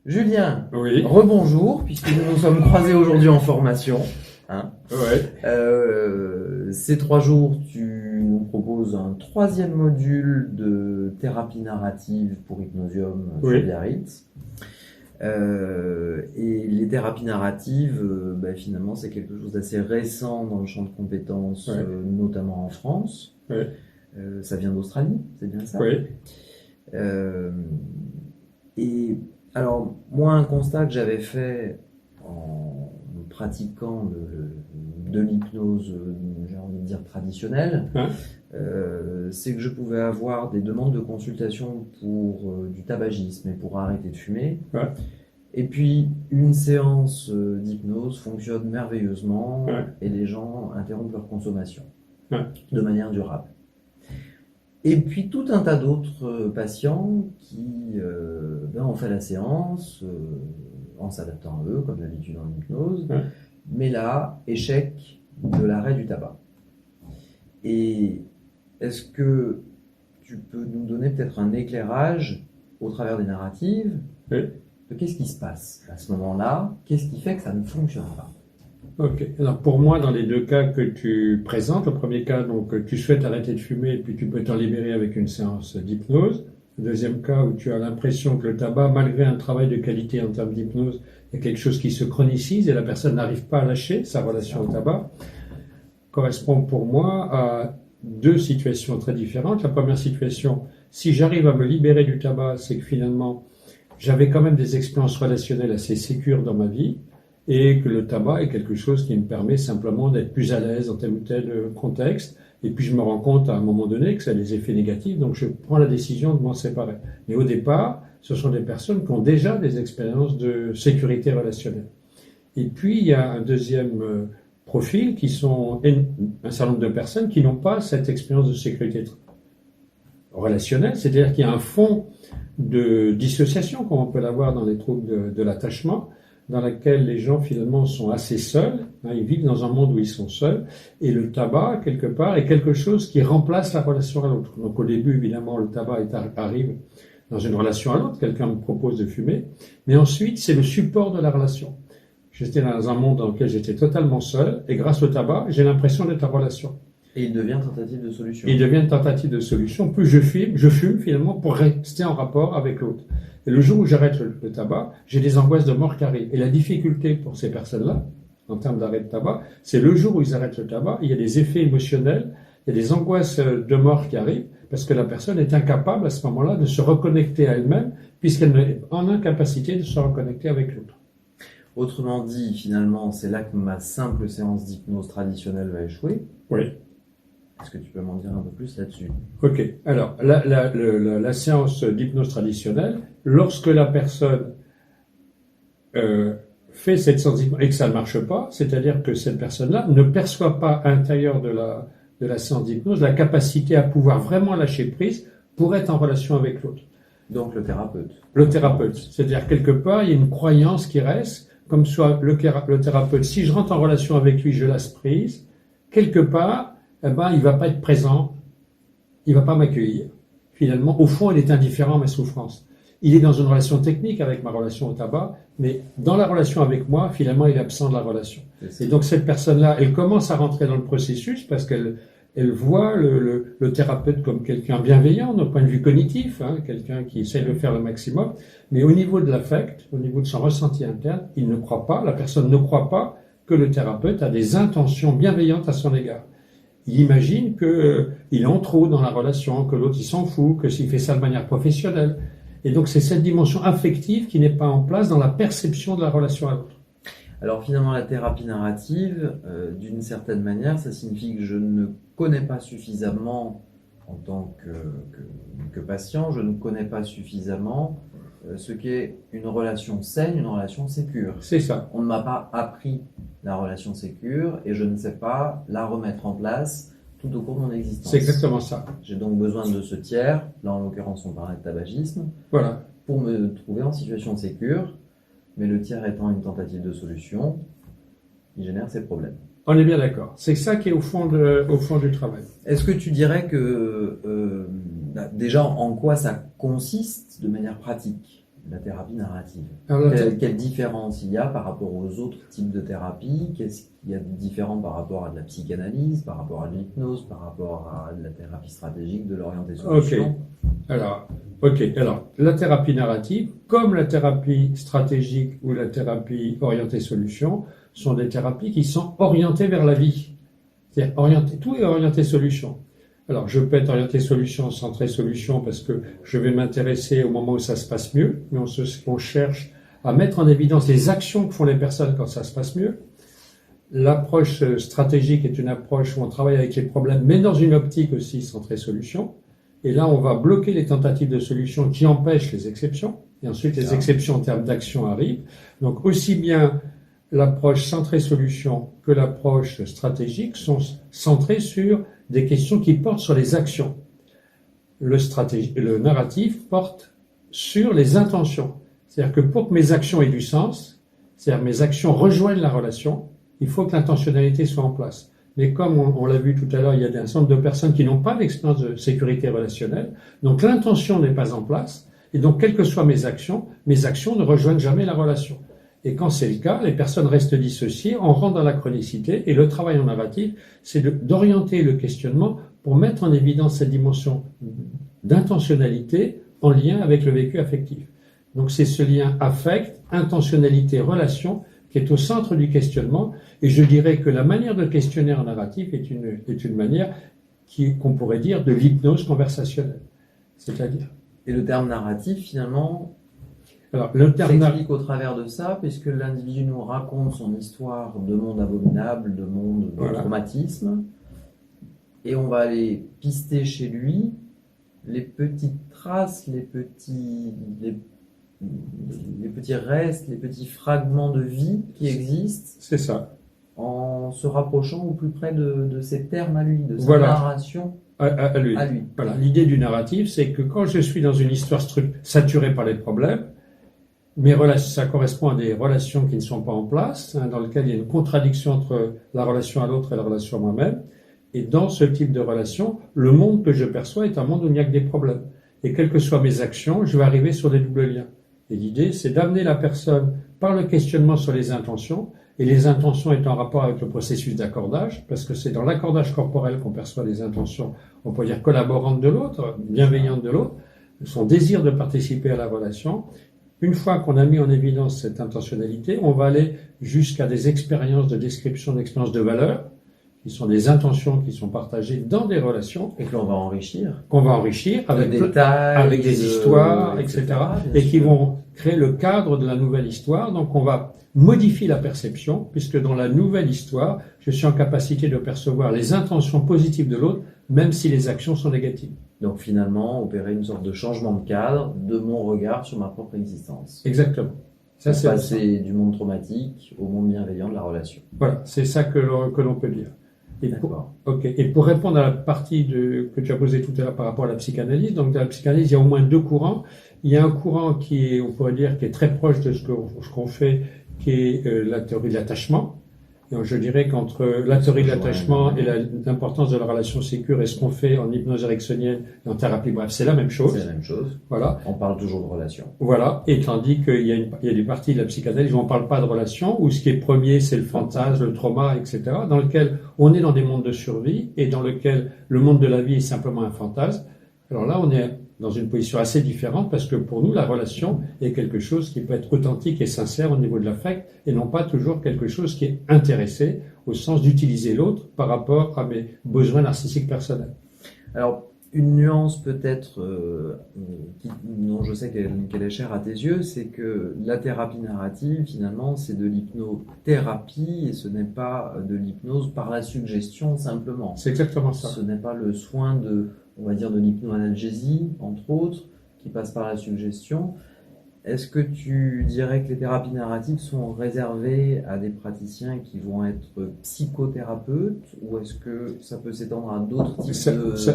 Julien, Oui. rebonjour, puisque nous nous sommes croisés aujourd'hui en formation. Hein. Ouais. Ces 3 jours, tu nous proposes un 3e module de thérapie narrative pour Hypnosium Oui. sur Biarritz. Et les thérapies narratives, finalement, c'est quelque chose d'assez récent dans le champ de compétences, Ouais. notamment en France. Ouais. Ça vient d'Australie, c'est bien ça? Oui. Et alors, moi, un constat que j'avais fait en pratiquant de l'hypnose, j'ai envie de dire traditionnelle, Hein? c'est que je pouvais avoir des demandes de consultation pour du tabagisme et pour arrêter de fumer. Ouais. Et puis, une séance d'hypnose fonctionne merveilleusement Ouais. et les gens interrompent leur consommation Ouais. de manière durable. Et puis tout un tas d'autres patients qui ont fait la séance en s'adaptant à eux, comme d'habitude en hypnose, Ouais. mais là, échec de l'arrêt du tabac. Et est-ce que tu peux nous donner peut-être un éclairage au travers des narratives Oui. de qu'est-ce qui se passe à ce moment-là? Qu'est-ce qui fait que ça ne fonctionne pas? Ok. Alors pour moi, dans les 2 cas que tu présentes, le premier cas, donc tu souhaites arrêter de fumer et puis tu peux t'en libérer avec une séance d'hypnose. Le deuxième cas où tu as l'impression que le tabac, malgré un travail de qualité en termes d'hypnose, il y a quelque chose qui se chronicise et la personne n'arrive pas à lâcher sa relation au tabac, correspond pour moi à 2 situations très différentes. La première situation, si j'arrive à me libérer du tabac, c'est que finalement, j'avais quand même des expériences relationnelles assez sécures dans ma vie, et que le tabac est quelque chose qui me permet simplement d'être plus à l'aise dans tel ou tel contexte. Et puis je me rends compte à un moment donné que ça a des effets négatifs, donc je prends la décision de m'en séparer. Mais au départ, ce sont des personnes qui ont déjà des expériences de sécurité relationnelle. Et puis il y a un deuxième profil qui sont un certain nombre de personnes qui n'ont pas cette expérience de sécurité relationnelle, c'est-à-dire qu'il y a un fond de dissociation, comme on peut l'avoir dans les troubles de l'attachement, dans laquelle les gens finalement sont assez seuls, hein, ils vivent dans un monde où ils sont seuls, et le tabac, quelque part, est quelque chose qui remplace la relation à l'autre. Donc au début, évidemment, le tabac arrive dans une relation à l'autre, quelqu'un me propose de fumer, mais ensuite, c'est le support de la relation. J'étais dans un monde dans lequel j'étais totalement seul, et grâce au tabac, j'ai l'impression d'être en relation. Et il devient tentative de solution. Il devient une tentative de solution. Plus je fume finalement pour rester en rapport avec l'autre. Et le jour où j'arrête le tabac, j'ai des angoisses de mort qui arrivent. Et la difficulté pour ces personnes-là, en termes d'arrêt de tabac, c'est le jour où ils arrêtent le tabac, il y a des effets émotionnels, il y a des angoisses de mort qui arrivent, parce que la personne est incapable à ce moment-là de se reconnecter à elle-même, puisqu'elle est en incapacité de se reconnecter avec l'autre. Autrement dit, finalement, c'est là que ma simple séance d'hypnose traditionnelle va échouer. Oui. Est-ce que tu peux m'en dire un peu plus là-dessus? Ok. Alors, la séance d'hypnose traditionnelle, lorsque la personne fait cette séance d'hypnose et que ça ne marche pas, c'est-à-dire que cette personne-là ne perçoit pas à l'intérieur de la séance d'hypnose la capacité à pouvoir vraiment lâcher prise pour être en relation avec l'autre. Donc le thérapeute. Le thérapeute. C'est-à-dire, quelque part, il y a une croyance qui reste, comme soit le thérapeute, si je rentre en relation avec lui, je lâche prise, quelque part, il ne va pas être présent, il ne va pas m'accueillir. Finalement, au fond, il est indifférent à mes souffrances. Il est dans une relation technique avec ma relation au tabac, mais dans la relation avec moi, finalement, il est absent de la relation. Et donc, cette personne-là, elle commence à rentrer dans le processus parce qu'elle voit le thérapeute comme quelqu'un bienveillant, d'un point de vue cognitif, hein, quelqu'un qui essaie de faire le maximum, mais au niveau de l'affect, au niveau de son ressenti interne, il ne croit pas, la personne ne croit pas que le thérapeute a des intentions bienveillantes à son égard. Il imagine qu'il est en trop dans la relation, que l'autre il s'en fout, que s'il fait ça de manière professionnelle. Et donc c'est cette dimension affective qui n'est pas en place dans la perception de la relation à l'autre. Alors finalement, la thérapie narrative, d'une certaine manière, ça signifie que je ne connais pas suffisamment, en tant que patient, je ne connais pas suffisamment ce qu'est une relation saine, une relation sécure. C'est ça. On ne m'a pas appris la relation sécure et je ne sais pas la remettre en place tout au cours de mon existence. C'est exactement ça. J'ai donc besoin de ce tiers, là en l'occurrence on parlait de tabagisme, voilà, pour me trouver en situation de sécure, mais le tiers étant une tentative de solution, il génère ses problèmes. On est bien d'accord. C'est ça qui est au fond du travail. Est-ce que tu dirais que déjà en quoi ça consiste de manière pratique la thérapie narrative? Alors, Quelle différence il y a par rapport aux autres types de thérapie? Qu'est-ce qu'il y a de différent par rapport à de la psychanalyse, par rapport à de l'hypnose, par rapport à de la thérapie stratégique, de l'orientation? Alors, la thérapie narrative, comme la thérapie stratégique ou la thérapie orientée solution, sont des thérapies qui sont orientées vers la vie. C'est-à-dire tout est orienté solution. Alors, je peux être orienté solution, centré solution, parce que je vais m'intéresser au moment où ça se passe mieux, mais on cherche à mettre en évidence les actions que font les personnes quand ça se passe mieux. L'approche stratégique est une approche où on travaille avec les problèmes, mais dans une optique aussi centrée solution. Et là, on va bloquer les tentatives de solution qui empêchent les exceptions. Et ensuite, les exceptions en termes d'action arrivent. Donc, aussi bien l'approche centrée solution que l'approche stratégique sont centrées sur des questions qui portent sur les actions. Le narratif porte sur les intentions. C'est-à-dire que pour que mes actions aient du sens, c'est-à-dire mes actions rejoignent la relation, il faut que l'intentionnalité soit en place. Mais comme on l'a vu tout à l'heure, il y a un certain nombre de personnes qui n'ont pas d'expérience de sécurité relationnelle, donc l'intention n'est pas en place, et donc quelles que soient mes actions ne rejoignent jamais la relation. Et quand c'est le cas, les personnes restent dissociées, on rentre dans la chronicité, et le travail en narratif, c'est d'orienter le questionnement pour mettre en évidence cette dimension d'intentionnalité en lien avec le vécu affectif. Donc c'est ce lien affect, intentionnalité, relation qui est au centre du questionnement, et je dirais que la manière de questionner en narratif est une manière qu'on pourrait dire de l'hypnose conversationnelle. C'est-à-dire. Et le terme narratif, finalement, alors, le terme s'explique au travers de ça, puisque l'individu nous raconte son histoire de monde abominable, de monde de traumatisme, et on va aller pister chez lui les petites traces, les petits restes, les petits fragments de vie qui existent. C'est ça. En se rapprochant au plus près de ses termes à lui, de sa narration à lui. Voilà. L'idée du narratif, c'est que quand je suis dans une histoire saturée par les problèmes, ça correspond à des relations qui ne sont pas en place, dans lesquelles il y a une contradiction entre la relation à l'autre et la relation à moi-même. Et dans ce type de relation, le monde que je perçois est un monde où il n'y a que des problèmes. Et quelles que soient mes actions, je vais arriver sur des doubles liens. Et l'idée, c'est d'amener la personne par le questionnement sur les intentions, et les intentions étant en rapport avec le processus d'accordage, parce que c'est dans l'accordage corporel qu'on perçoit les intentions, on peut dire collaborantes de l'autre, bienveillantes de l'autre, son désir de participer à la relation. Une fois qu'on a mis en évidence cette intentionnalité, on va aller jusqu'à des expériences de description, d'expériences de valeur, qui sont des intentions qui sont partagées dans des relations. Et que l'on va enrichir. Qu'on va enrichir avec des histoires, etc. Et qui vont créer le cadre de la nouvelle histoire. Donc on va modifier la perception, puisque dans la nouvelle histoire, je suis en capacité de percevoir les intentions positives de l'autre, même si les actions sont négatives. Donc finalement, opérer une sorte de changement de cadre de mon regard sur ma propre existence. Exactement. Ça, c'est passer du monde traumatique au monde bienveillant de la relation. Voilà, c'est ça que l'on peut dire. Et pour répondre à la partie que tu as posée tout à l'heure par rapport à la psychanalyse, donc dans la psychanalyse, il y a au moins deux courants. Il y a un courant qui est, on pourrait dire, qui est très proche de ce qu'on fait, qui est la théorie de l'attachement. Et je dirais qu'entre la théorie de l'attachement et l'importance de la relation sécure et ce qu'on fait en hypnose ericksonienne et en thérapie brève, c'est la même chose. C'est la même chose. Voilà. On parle toujours de relation. Voilà. Et tandis qu'il y a des parties de la psychanalyse où on ne parle pas de relation, où ce qui est premier, c'est le fantasme, le trauma, etc., dans lequel on est dans des mondes de survie et dans lequel le monde de la vie est simplement un fantasme. Alors là, on est dans une position assez différente parce que pour nous, la relation est quelque chose qui peut être authentique et sincère au niveau de l'affect et non pas toujours quelque chose qui est intéressé au sens d'utiliser l'autre par rapport à mes besoins narcissiques personnels. Alors, une nuance peut-être dont je sais qu'elle est chère à tes yeux, c'est que la thérapie narrative, finalement, c'est de l'hypnothérapie et ce n'est pas de l'hypnose par la suggestion simplement. C'est exactement ça. Ce n'est pas le soin on va dire de l'hypnoanalgésie, entre autres, qui passe par la suggestion. Est-ce que tu dirais que les thérapies narratives sont réservées à des praticiens qui vont être psychothérapeutes ou est-ce que ça peut s'étendre à d'autres types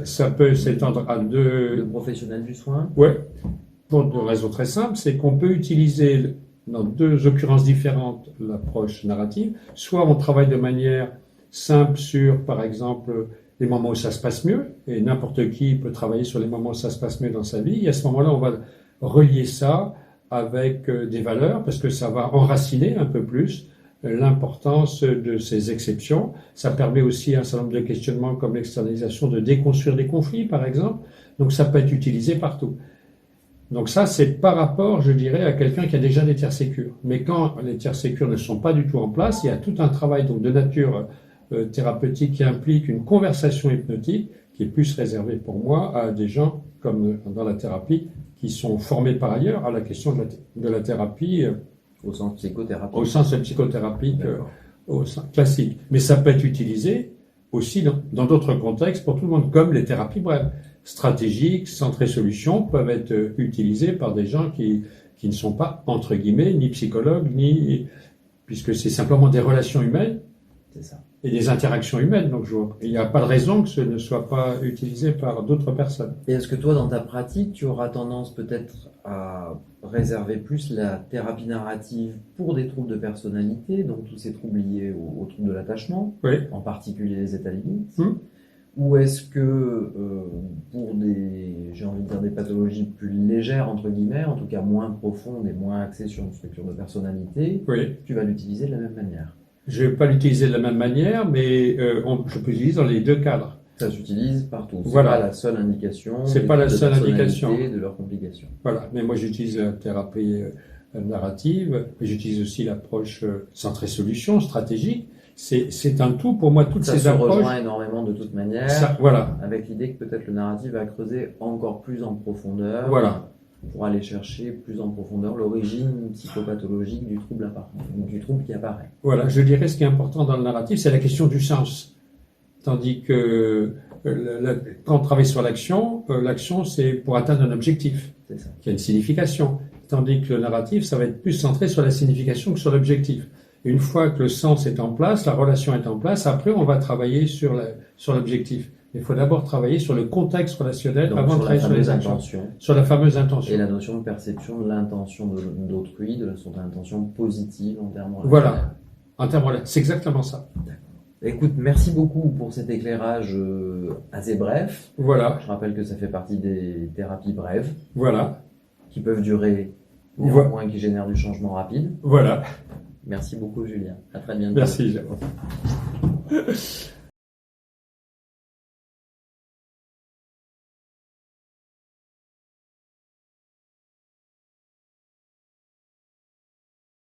ça peut s'étendre à de professionnels du soin? Oui, pour une raison très simple, c'est qu'on peut utiliser dans deux occurrences différentes l'approche narrative. Soit on travaille de manière simple sur, par exemple, les moments où ça se passe mieux, et n'importe qui peut travailler sur les moments où ça se passe mieux dans sa vie, et à ce moment-là, on va relier ça avec des valeurs, parce que ça va enraciner un peu plus l'importance de ces exceptions. Ça permet aussi un certain nombre de questionnements comme l'externalisation de déconstruire des conflits, par exemple. Donc ça peut être utilisé partout. Donc ça, c'est par rapport, je dirais, à quelqu'un qui a déjà des tiers sécures. Mais quand les tiers sécures ne sont pas du tout en place, il y a tout un travail donc de nature thérapeutique qui implique une conversation hypnotique qui est plus réservée pour moi à des gens comme dans la thérapie qui sont formés par ailleurs à la question de la thérapie Au sens psychothérapie. au sens psychothérapique au sens classique. Mais ça peut être utilisé aussi dans d'autres contextes pour tout le monde, comme les thérapies brèves. Stratégiques, centrées solutions peuvent être utilisées par des gens qui ne sont pas, entre guillemets, ni psychologues, puisque c'est simplement des relations humaines. C'est ça. Et des interactions humaines. Donc, il n'y a pas de raison que ce ne soit pas utilisé par d'autres personnes. Et est-ce que toi, dans ta pratique, tu auras tendance peut-être à réserver plus la thérapie narrative pour des troubles de personnalité, donc tous ces troubles liés aux troubles de l'attachement, Oui. en particulier les états limites, Mmh. ou est-ce que pour j'ai envie de dire des pathologies plus légères, entre guillemets, en tout cas moins profondes et moins axées sur une structure de personnalité, Oui. tu vas l'utiliser de la même manière? Je ne vais pas l'utiliser de la même manière, mais je peux l'utiliser dans les deux cadres. Ça s'utilise partout. C'est Voilà. pas la seule indication. C'est des pas la troubles de seule personnalité, indication. de leurs complications. Voilà. Mais moi, j'utilise la thérapie narrative, mais j'utilise aussi l'approche centrée solution, stratégique. C'est un tout. Pour moi, toutes Ça ces se approches. rejoint énormément de toute manière, Voilà. avec l'idée que peut-être le narratif va creuser encore plus en profondeur. Voilà. Pour aller chercher plus en profondeur l'origine psychopathologique du trouble qui apparaît. Voilà, je dirais ce qui est important dans le narratif, c'est la question du sens. Tandis que quand on travaille sur l'action, l'action c'est pour atteindre un objectif, C'est ça. qui a une signification. Tandis que le narratif, ça va être plus centré sur la signification que sur l'objectif. Et une fois que le sens est en place, la relation est en place, après on va travailler sur l'objectif. Il faut d'abord travailler sur le contexte relationnel Donc avant de sur la travailler sur les fameuse actions. intention Sur la fameuse intention. et la notion de perception de l'intention d'autrui, de son intention positive en termes relationnels. Voilà. En termes relationnels. C'est exactement ça. Écoute, merci beaucoup pour cet éclairage assez bref. Voilà. Je rappelle que ça fait partie des thérapies brèves Voilà. qui peuvent durer, néanmoins qui génèrent du changement rapide. Voilà. Merci beaucoup Julien. À très bientôt. Merci, Jérôme.